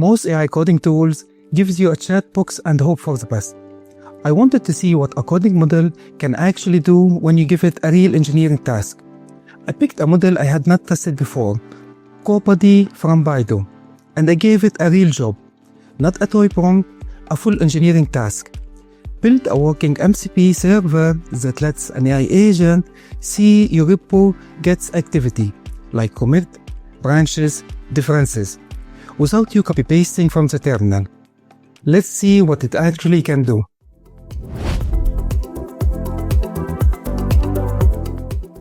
Most AI coding tools gives you a chat box and hope for the best. I wanted to see what a coding model can actually do when you give it a real engineering task. I picked a model I had not tested before, CoBuddy from Baidu, and I gave it a real job, not a toy prompt, a full engineering task. Build a working MCP server that lets an AI agent see your repo gets activity, like commit, branches, differences, without you copy-pasting from the terminal. Let's see what it actually can do.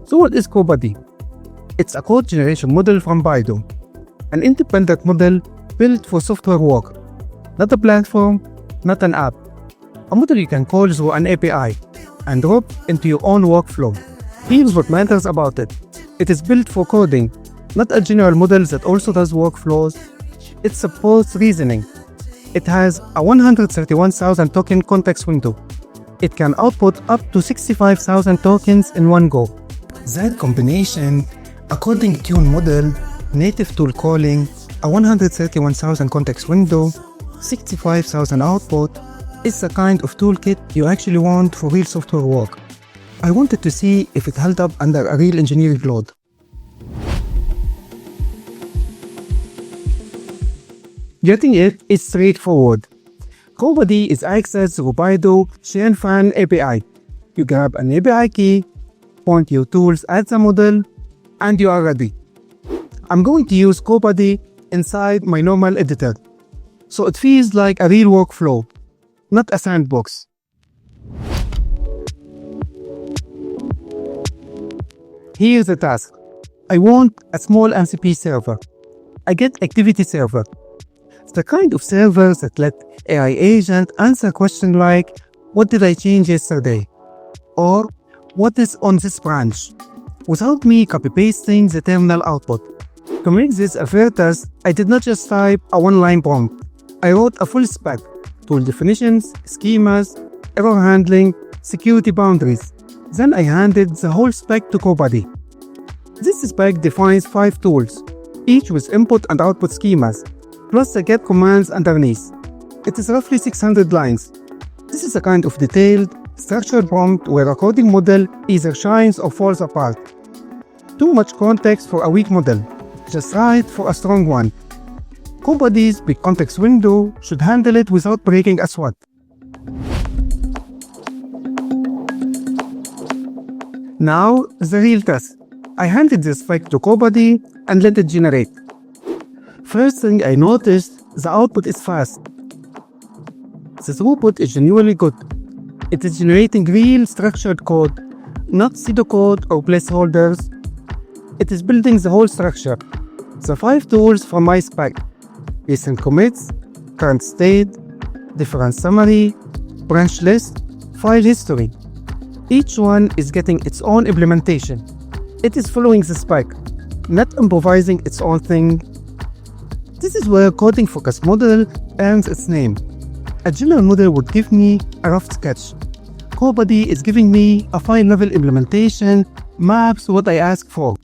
So what is CoBuddy? It's a code generation model from Baidu, an independent model built for software work, not a platform, not an app. A model you can call through an API and drop into your own workflow. Here's what matters about it. It is built for coding, not a general model that also does workflows. It supports reasoning. It has a 131,000 token context window. It can output up to 65,000 tokens in one go. That combination, a coding tune model, native tool calling, a 131,000 context window, 65,000 output, is the kind of toolkit you actually want for real software work. I wanted to see if it held up under a real engineering load. Getting it is straightforward. CoBuddy is accessed through Baidu Qianfan API. You grab an API key, point your tools at the model, and you are ready. I'm going to use CoBuddy inside my normal editor, so it feels like a real workflow, not a sandbox. Here's the task. I want a small MCP server. I get activity server. It's the kind of server that let AI agent answer questions like, what did I change yesterday? Or, what is on this branch? Without me copy-pasting the terminal output. To make this a fair test, I did not just type a one-line prompt. I wrote a full spec. Tool definitions, schemas, error handling, security boundaries. Then I handed the whole spec to CoBuddy. This spec defines 5 tools, each with input and output schemas, plus the get commands underneath. It is roughly 600 lines. This is a kind of detailed, structured prompt where a coding model either shines or falls apart. Too much context for a weak model, just right for a strong one. CoBuddy's big context window should handle it without breaking a sweat. Now, the real test. I handed this spec to CoBuddy and let it generate. First thing I noticed, the output is fast. The throughput is genuinely good. It is generating real structured code, not pseudocode or placeholders. It is building the whole structure. The 5 tools from my spec: recent commits, current state, difference summary, branch list, file history. Each one is getting its own implementation. It is following the spec, not improvising its own thing. This is where coding-focused model earns its name. A general model would give me a rough sketch. CoBuddy is giving me a file-level implementation, maps what I ask for.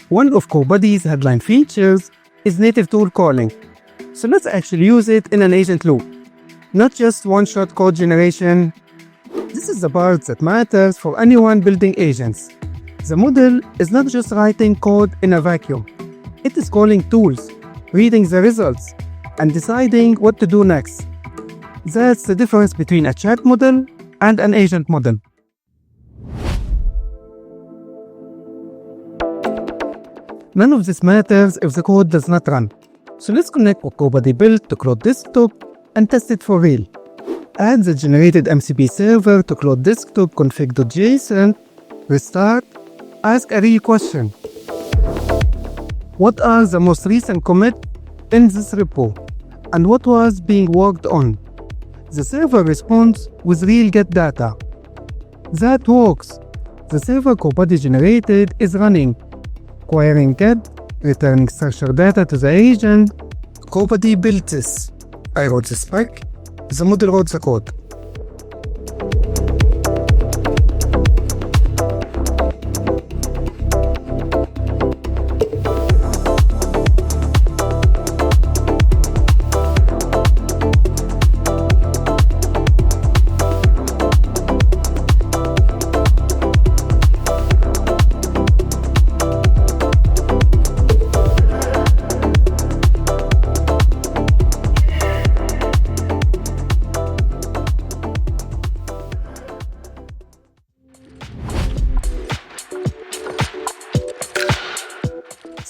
One of CoBuddy's headline features is native tool calling. So let's actually use it in an agent loop, not just one-shot code generation. This is the part that matters for anyone building agents. The model is not just writing code in a vacuum. It is calling tools, reading the results, and deciding what to do next. That's the difference between a chat model and an agent model. None of this matters if the code does not run. So let's connect what CoBuddy built to Claude Desktop and test it for real. Add the generated MCP server to Claude Desktop config.json, restart, ask a real question. What are the most recent commits in this repo? And what was being worked on? The server responds with real get data. That works. The server CoBuddy generated is running, querying get, returning structured data to the agent. CoBuddy built this. I wrote the spec, the model wrote the code.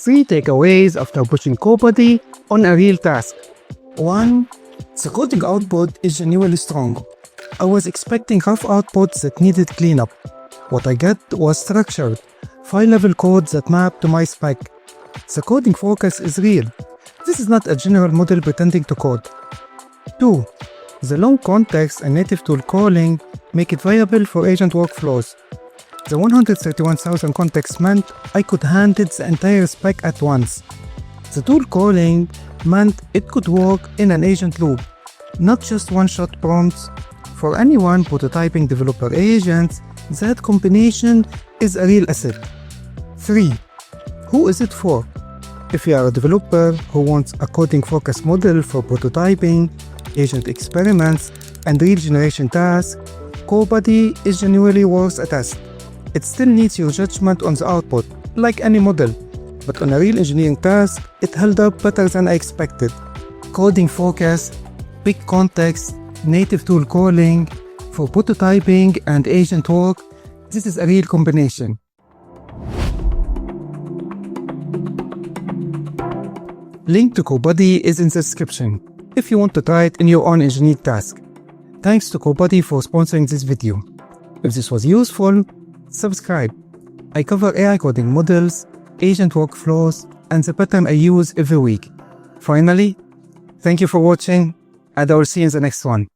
3 takeaways after pushing CoBuddy on a real task. 1. The coding output is genuinely strong. I was expecting rough outputs that needed cleanup. What I got was structured, file-level code that mapped to my spec. The coding focus is real. This is not a general model pretending to code. 2. The long context and native tool calling make it viable for agent workflows. The 131,000 contexts meant I could handle the entire spec at once. The tool calling meant it could work in an agent loop, not just one-shot prompts. For anyone prototyping developer agents, that combination is a real asset. 3. Who is it for? If you are a developer who wants a coding-focused model for prototyping, agent experiments, and real generation tasks, CoBuddy is genuinely worth a test. It still needs your judgment on the output, like any model, but on a real engineering task, it held up better than I expected. Coding focus, big context, native tool calling, for prototyping and agent work, this is a real combination. Link to CoBuddy is in the description if you want to try it in your own engineering task. Thanks to CoBuddy for sponsoring this video. If this was useful, subscribe. I cover AI coding models, agent workflows, and the pattern I use every week. Finally, thank you for watching, and I will see you in the next one.